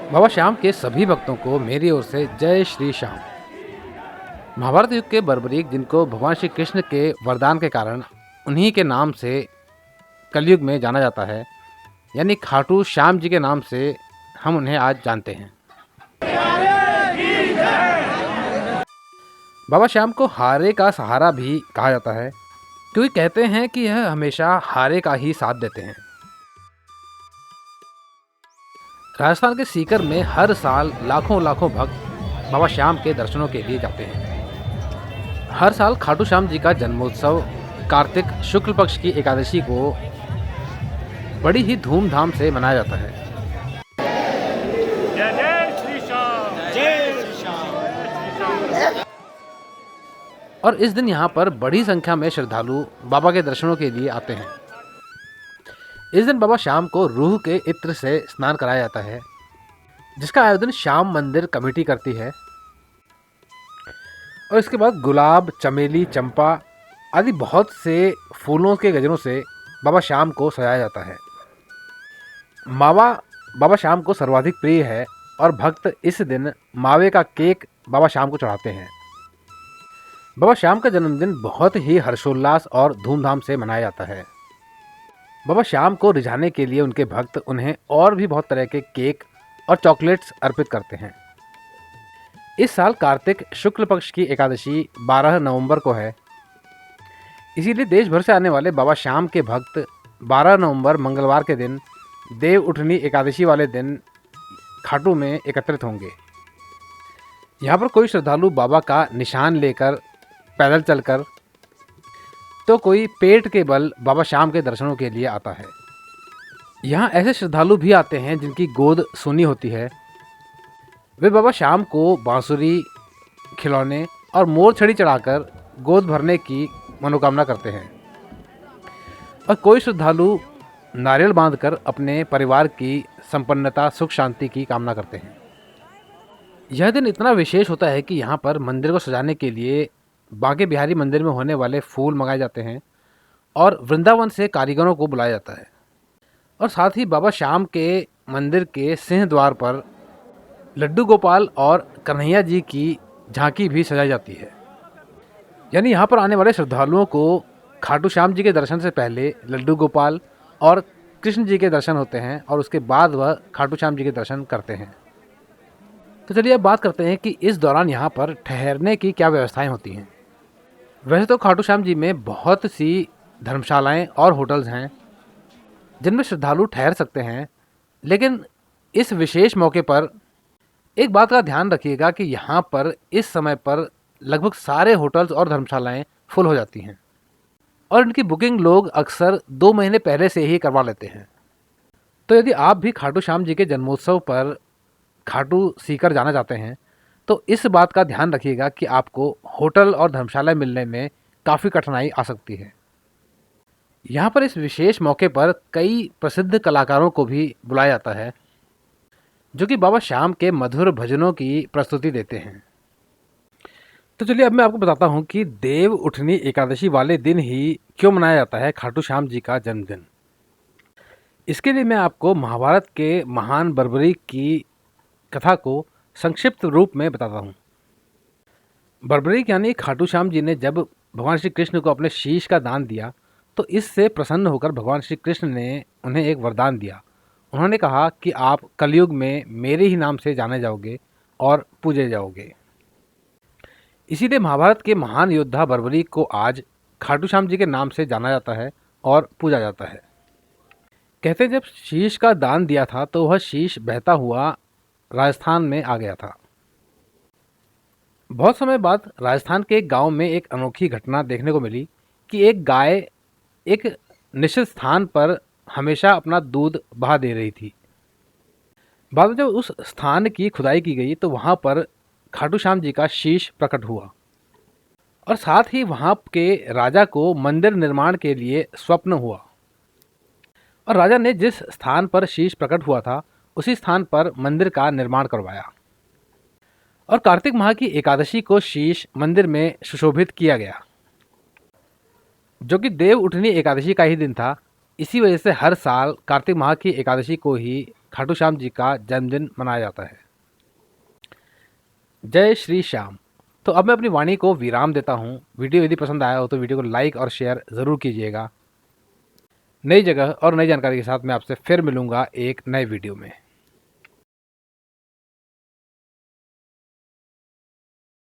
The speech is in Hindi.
बाबा श्याम के सभी भक्तों को मेरी ओर से जय श्री श्याम। महाभारत युग के बर्बरीक, जिनको भगवान श्री कृष्ण के वरदान के कारण उन्हीं के नाम से कलयुग में जाना जाता है, यानी खाटू श्याम जी के नाम से हम उन्हें आज जानते हैं। बाबा श्याम को हारे का सहारा भी कहा जाता है, क्योंकि कहते हैं कि यह हमेशा हारे का ही साथ देते हैं। राजस्थान के सीकर में हर साल लाखों लाखों भक्त बाबा श्याम के दर्शनों के लिए जाते हैं। हर साल खाटू श्याम जी का जन्मोत्सव कार्तिक शुक्ल पक्ष की एकादशी को बड़ी ही धूमधाम से मनाया जाता है। जय जय श्री श्याम, जय श्री श्याम। और इस दिन यहाँ पर बड़ी संख्या में श्रद्धालु बाबा के दर्शनों के लिए आते हैं। इस दिन बाबा श्याम को रूह के इत्र से स्नान कराया जाता है, जिसका आयोजन श्याम मंदिर कमेटी करती है। और इसके बाद गुलाब, चमेली, चंपा आदि बहुत से फूलों के गजरों से बाबा श्याम को सजाया जाता है। मावा बाबा श्याम को सर्वाधिक प्रिय है और भक्त इस दिन मावे का केक बाबा श्याम को चढ़ाते हैं। बाबा श्याम का जन्मदिन बहुत ही हर्षोल्लास और धूमधाम से मनाया जाता है। बाबा श्याम को रिझाने के लिए उनके भक्त उन्हें और भी बहुत तरह के केक और चॉकलेट्स अर्पित करते हैं। इस साल कार्तिक शुक्ल पक्ष की एकादशी 12 नवंबर को है, इसीलिए देश भर से आने वाले बाबा श्याम के भक्त 12 नवंबर मंगलवार के दिन देव उठनी एकादशी वाले दिन खाटू में एकत्रित होंगे। यहाँ पर कोई श्रद्धालु बाबा का निशान लेकर पैदल चलकर, तो कोई पेट के बल बाबा श्याम के दर्शनों के लिए आता है। यहाँ ऐसे श्रद्धालु भी आते हैं जिनकी गोद सूनी होती है। वे बाबा श्याम को बांसुरी, खिलौने और मोर छड़ी चढ़ाकर गोद भरने की मनोकामना करते हैं। और कोई श्रद्धालु नारियल बांधकर अपने परिवार की संपन्नता, सुख शांति की कामना करते हैं। यह दिन इतना विशेष होता है कि यहाँ पर मंदिर को सजाने के लिए बांके बिहारी मंदिर में होने वाले फूल मंगाए जाते हैं और वृंदावन से कारीगरों को बुलाया जाता है। और साथ ही बाबा श्याम के मंदिर के सिंह द्वार पर लड्डू गोपाल और कन्हैया जी की झांकी भी सजाई जाती है। यानी यहाँ पर आने वाले श्रद्धालुओं को खाटू श्याम जी के दर्शन से पहले लड्डू गोपाल और कृष्ण जी के दर्शन होते हैं और उसके बाद वह खाटू श्याम जी के दर्शन करते हैं। तो चलिए अब बात करते हैं कि इस दौरान यहाँ पर ठहरने की क्या व्यवस्थाएं होती हैं। वैसे तो खाटू श्याम जी में बहुत सी धर्मशालाएं और होटल्स हैं जिनमें श्रद्धालु ठहर सकते हैं, लेकिन इस विशेष मौके पर एक बात का ध्यान रखिएगा कि यहाँ पर इस समय पर लगभग सारे होटल्स और धर्मशालाएं फुल हो जाती हैं और इनकी बुकिंग लोग अक्सर 2 महीने पहले से ही करवा लेते हैं। तो यदि आप भी खाटू श्याम जी के जन्मोत्सव पर खाटू सीकर जाना चाहते हैं तो इस बात का ध्यान रखिएगा कि आपको होटल और धर्मशाला मिलने में काफ़ी कठिनाई आ सकती है। यहाँ पर इस विशेष मौके पर कई प्रसिद्ध कलाकारों को भी बुलाया जाता है, जो कि बाबा श्याम के मधुर भजनों की प्रस्तुति देते हैं। तो चलिए अब मैं आपको बताता हूँ कि देव उठनी एकादशी वाले दिन ही क्यों मनाया जाता है खाटू श्याम जी का जन्मदिन। इसके लिए मैं आपको महाभारत के महान बर्बरीक की कथा को संक्षिप्त रूप में बताता हूँ। बर्बरीक यानी खाटू श्याम जी ने जब भगवान श्री कृष्ण को अपने शीश का दान दिया तो इससे प्रसन्न होकर भगवान श्री कृष्ण ने उन्हें एक वरदान दिया। उन्होंने कहा कि आप कलयुग में मेरे ही नाम से जाने जाओगे और पूजे जाओगे। इसीलिए महाभारत के महान योद्धा बर्बरीक को आज खाटू श्याम जी के नाम से जाना जाता है और पूजा जाता है। कहते हैं जब शीश का दान दिया था तो वह शीश बहता हुआ राजस्थान में आ गया था। बहुत समय बाद राजस्थान के एक गांव में एक अनोखी घटना देखने को मिली कि एक गाय एक निश्चित स्थान पर हमेशा अपना दूध बहा दे रही थी। बाद में जब उस स्थान की खुदाई की गई तो वहाँ पर खाटू श्याम जी का शीश प्रकट हुआ और साथ ही वहाँ के राजा को मंदिर निर्माण के लिए स्वप्न हुआ और राजा ने जिस स्थान पर शीश प्रकट हुआ था उसी स्थान पर मंदिर का निर्माण करवाया और कार्तिक माह की एकादशी को शीश मंदिर में सुशोभित किया गया, जो कि देव उठनी एकादशी का ही दिन था। इसी वजह से हर साल कार्तिक माह की एकादशी को ही खाटू श्याम जी का जन्मदिन मनाया जाता है। जय श्री श्याम। तो अब मैं अपनी वाणी को विराम देता हूँ। वीडियो यदि पसंद आया हो तो वीडियो को लाइक और शेयर ज़रूर कीजिएगा। नई जगह और नई जानकारी के साथ मैं आपसे फिर मिलूँगा एक नए वीडियो में।